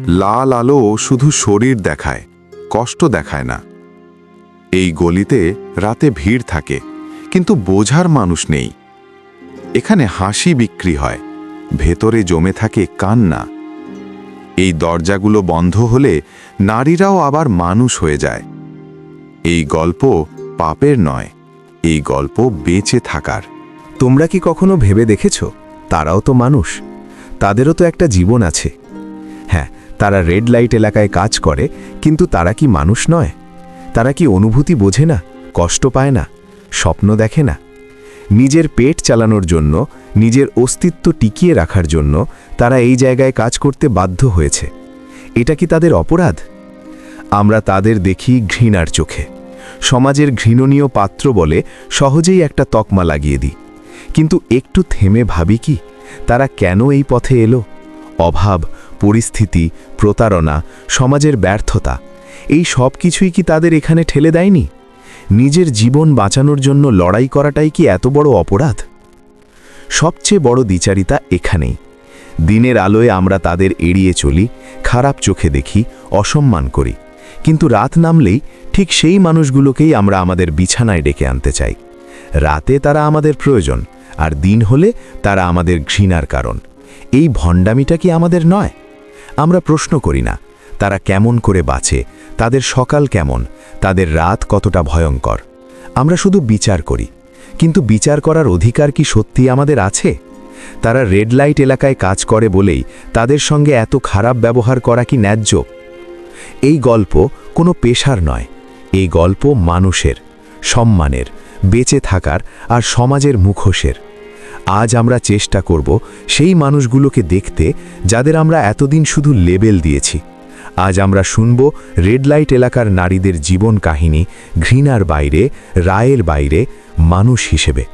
লাল আলো শুধু শরীর দেখায়, কষ্ট দেখায় না। এই গলিতে রাতে ভিড় থাকে, কিন্তু বোঝার মানুষ নেই। এখানে হাসি বিক্রি হয়, ভেতরে জমে থাকে কান্না। এই দরজাগুলো বন্ধ হলে নারীরাও আবার মানুষ হয়ে যায়। এই গল্প পাপের নয়, এই গল্প বেঁচে থাকার। তোমরা কি কখনো ভেবে দেখেছ, তারাও তো মানুষ, তাদেরও তো একটা জীবন আছে। হ্যাঁ, তারা রেড লাইট এলাকায় কাজ করে, কিন্তু তারা কি মানুষ নয়? তারা কি অনুভূতি বোঝে না, কষ্ট পায় না, স্বপ্ন দেখে না? নিজের পেট চালানোর জন্য, নিজের অস্তিত্ব টিকিয়ে রাখার জন্য তারা এই জায়গায় কাজ করতে বাধ্য হয়েছে। এটা কি তাদের অপরাধ? আমরা তাদের দেখি ঘৃণার চোখে, সমাজের ঘৃণনীয় পাত্র বলে সহজেই একটা তকমা লাগিয়ে দিই। কিন্তু একটু থেমে ভাবি কি, তারা কেন এই পথে এলো? অভাব, পরিস্থিতি, প্রতারণা, সমাজের ব্যর্থতা, এই সব কিছুই কি তাদের এখানে ঠেলে দেয়নি? নিজের জীবন বাঁচানোর জন্য লড়াই করাটাই কি এত বড় অপরাধ? সবচেয়ে বড় দ্বিচারিতা এখানেই। দিনের আলোয় আমরা তাদের এড়িয়ে চলি, খারাপ চোখে দেখি, অসম্মান করি। কিন্তু রাত নামলেই ঠিক সেই মানুষগুলোকেই আমরা আমাদের বিছানায় ডেকে আনতে চাই। রাতে তারা আমাদের প্রয়োজন, আর দিন হলে তারা আমাদের ঘৃণার কারণ। এই ভণ্ডামিটা কি আমাদের নয়? আমরা প্রশ্ন করি না তারা কেমন করে বাঁচে, তাদের সকাল কেমন, তাদের রাত কতটা ভয়ঙ্কর। আমরা শুধু বিচার করি, কিন্তু বিচার করার অধিকার কি সত্যি আমাদের আছে? তারা রেড লাইট এলাকায় কাজ করে বলেই তাদের সঙ্গে এত খারাপ ব্যবহার করা কি ন্যায্য? এই গল্প কোনো পেশার নয়, এই গল্প মানুষের, সম্মানের, বেঁচে থাকার আর সমাজের মুখোশের। আজ আমরা চেষ্টা করব সেই মানুষগুলোকে দেখতে, যাদের আমরা এতদিন শুধু লেবেল দিয়েছি। আজ আমরা শুনব রেড লাইট এলাকার নারীদের জীবন কাহিনী, ঘৃণার বাইরে, রায়ের বাইরে, মানুষ হিসেবে।